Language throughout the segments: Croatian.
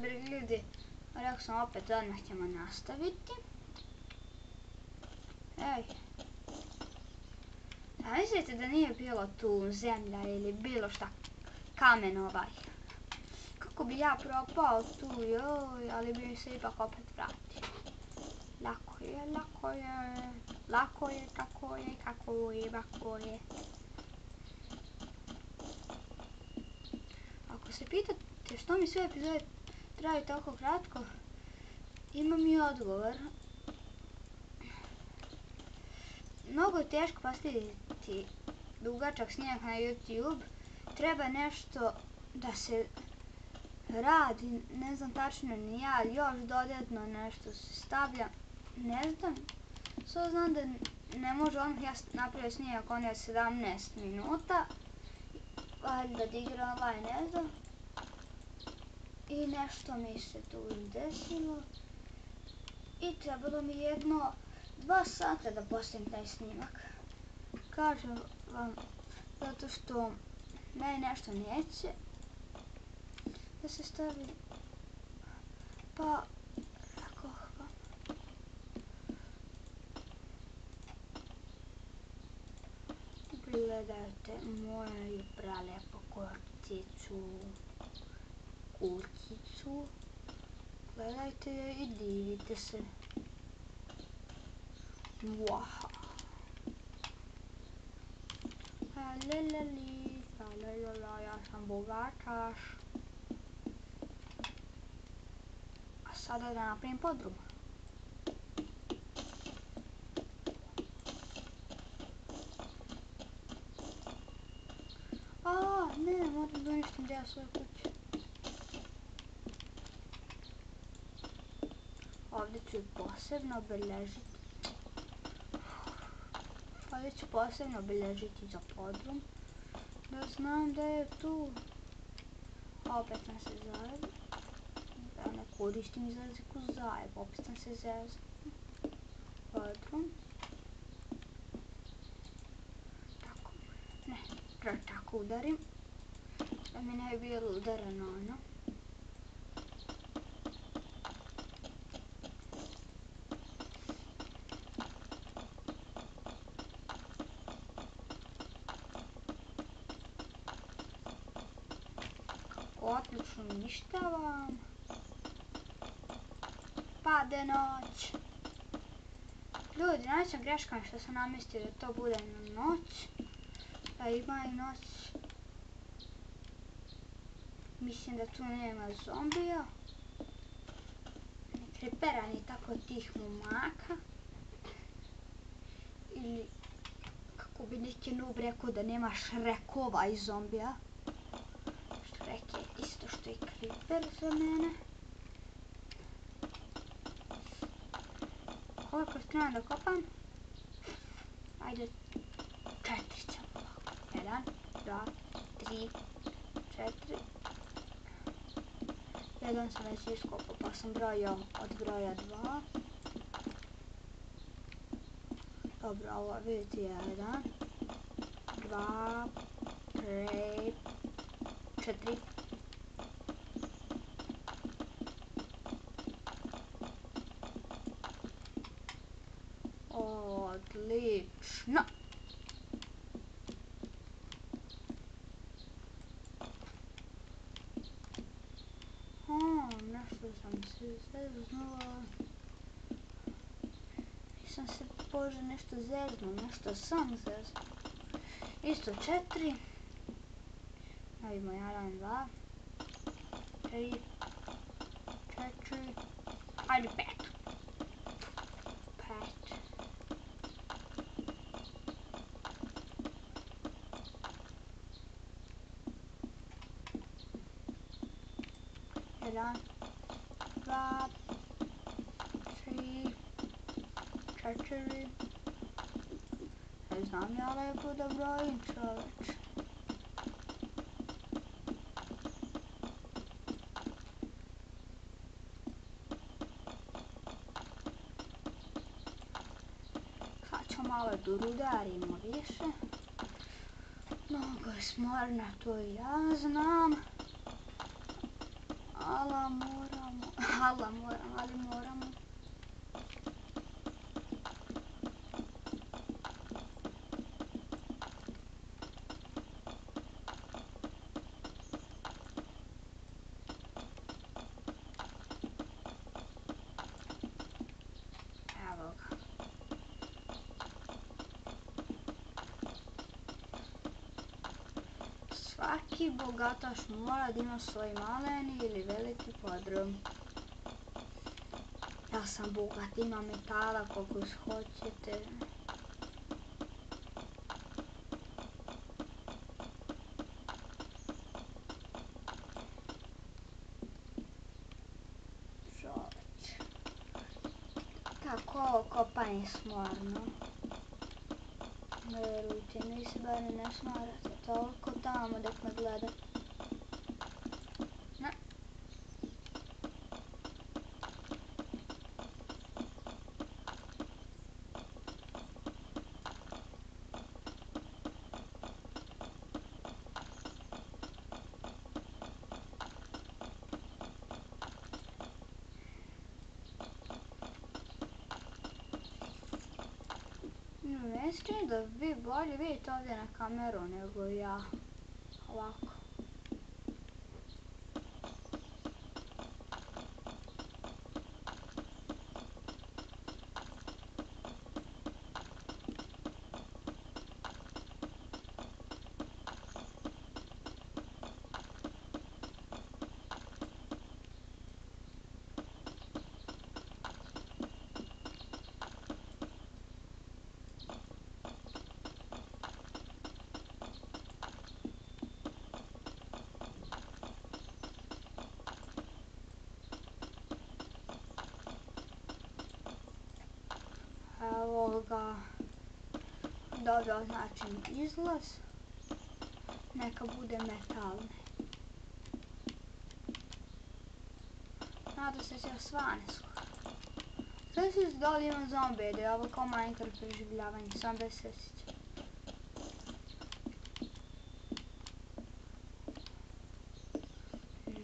Vidite ljudi, rekao sam opet odmah ćemo nastaviti. Ej. A mislite da nije bilo tu zemlja ili bilo šta, kamen ovaj? Kako bi ja propao tu, joj, ali bi se ipak opet vratio. Lako je, lako je, lako je, kako je, kako je, lako je. Ako se pitate što mi sve epizode traju tako kratko, imam i odgovor. Mnogo je teško postaviti dugačak snimak na YouTube. Treba nešto da se radi, ne znam tačno ni ja, još dodatno nešto se stavlja, ne znam. Samo znam da ne može on, ja napravio snimak, on je 17 minuta. Valjda da igra ovaj, ne znam. I nešto mi se tu desilo. I trebalo mi jedno 2 sata da postavim taj snimak. Kažem vam, zato što meni nešto neće da se stavi. Pa, rekao vam. Gledajte moju prelepu kućicu. Gledajte je i divite se. Waha. Lalali, lalala, ja sam bogataš. A sada da napravim podrum. Ne, moram da uništim deo svoje kuće. Ovdje ću posebno obeležiti. Ovdje ću posebno obeležiti za podrum. Da znam da je tu. Opet sam se zajebao. Ja ne koristim izraziku zajeb. Opet sam se zezao. Podrum. Tako. Ne, treba tako udarim. Da mi ne bi bilo udarano ono. Odlično uništavam. Pade noć. Ljudi, najveća greška je što sam namestio da to bude na noć. Da ima i noć. Mislim da tu nema zombija. Ni kripera, ni tako tih momaka. Ili, kako bi neki noob rekao, da nema Shrekova i zombija. Shrek je isto što i kriper za mene. Koliko strana da kopam? Ajde, 4 ćemo ovako. 1, 2, 3, 4. Jedan sam već iskopao, pa sam brojao od broja 2. Dobro, ovo vidite 1, 2, 3, 4. Odlično. Nešto sam se zeznula. Nisam se, bože, nešto zeznuo, nešto sam zeznuo. Isto 4. Najmo 1, 2, 3, 4. Hajde 5. 5. Jedan, 2, 3, 4. Ne znam ja lepo da brojim, čoveč. Sad ću malo da rudarimo više. Mnogo je smorna, to i ja znam. Ali moramo. Evo ga. Svaki bogataš mora da ima svoj maleni ili veliki podrum. Ja sam bogat, imam metala koliko hoćete. Kako ovo kopanje smorno. Verujte, mi se bar ne smarate toliko tamo dok me gledate. Ne. Meni se čini da vi bolje vidite ovdje na kameru nego ja. Ovako. Evo ga. Dobro, znači izlaz. Neka bude metalni. Nada se će svane skoro. Sve se da li ima zombije, da je ovo kao Minecraft preživljavanje, sam bez sesića.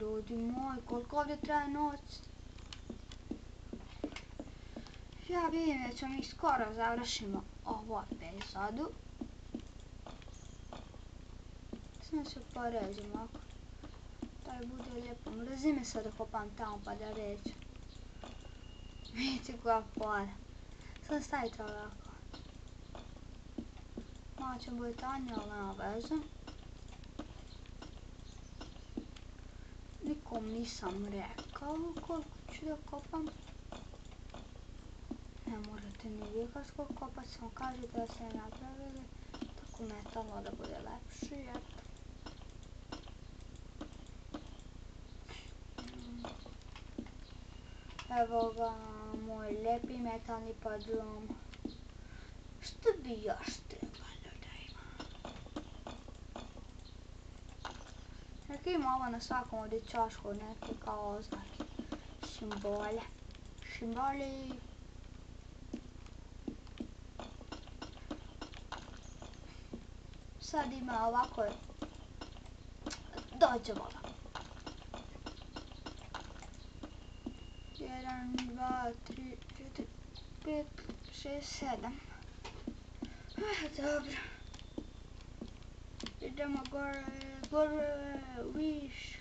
Ljudi moji, koliko ovdje traje noć? Ja vidim da ćemo mi skoro završimo ovu epizodu. Sam se poređem ovako. Da bude lijepo. Mrzi me sad da kopam tamo pa da rećem. Vidite koja fora. Sad stavite ovako. Malo će bude tanje, ali nema veze. Nikom nisam rekao koliko ću da kopam. Ne morate ni vi koliko kopat, samo kažete da ste napravili tako metalno da bude lepši, eto. Evo ga, moj lijepi metalni podrum. Što bi još trebalo da ima? Neka ima ovo na svakom ovdje čašku, neke kao oznake. Simbole. Simboli. Sad ima ovako. Dođe voda. 1, 2, 3, 4, 5, 6, 7. Dobro. Idemo gore, više.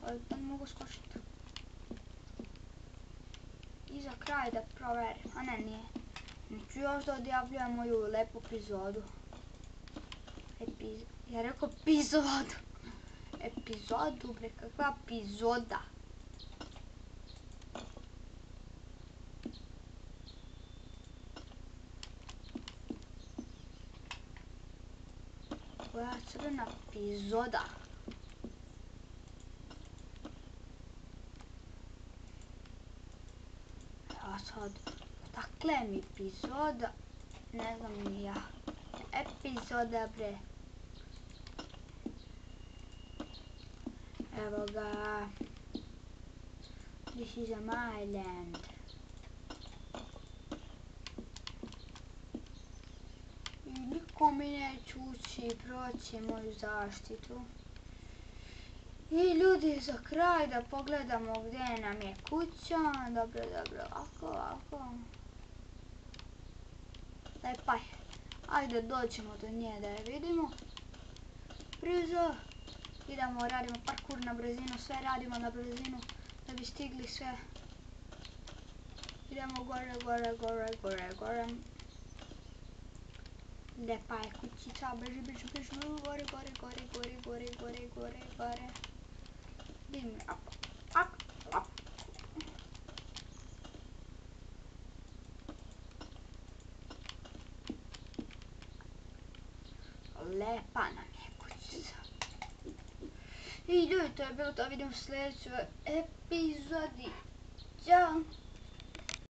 Ali da ne mogu skočiti. I za kraj da proverim, a ne, nije. Neću još da odjavljujem moju lepu epizodu. Ja rekao epizodu. Epizodu, bre, kakva epizoda? Koja crna epizoda? Ja sad, dakle mi epizoda, ne znam ni ja. Epizoda, bre. Evo ga. This is my land. I niko mi neće ući i proći moju zaštitu. I ljudi, za kraj da pogledamo gdje nam je kuća. Dobro, ovako. Lepa je. Ajde dođemo do nje da je vidimo. Brzo. Idemo, radimo parkour na brzinu, sve radimo na brzinu da bi stigli sve. Idemo gore. Lepa je kućica, beži, gore. Idemo, op. Lepa nam je kućica. I ljudi, to je bilo to, vidimo u sljedećoj epizodi. Ćao!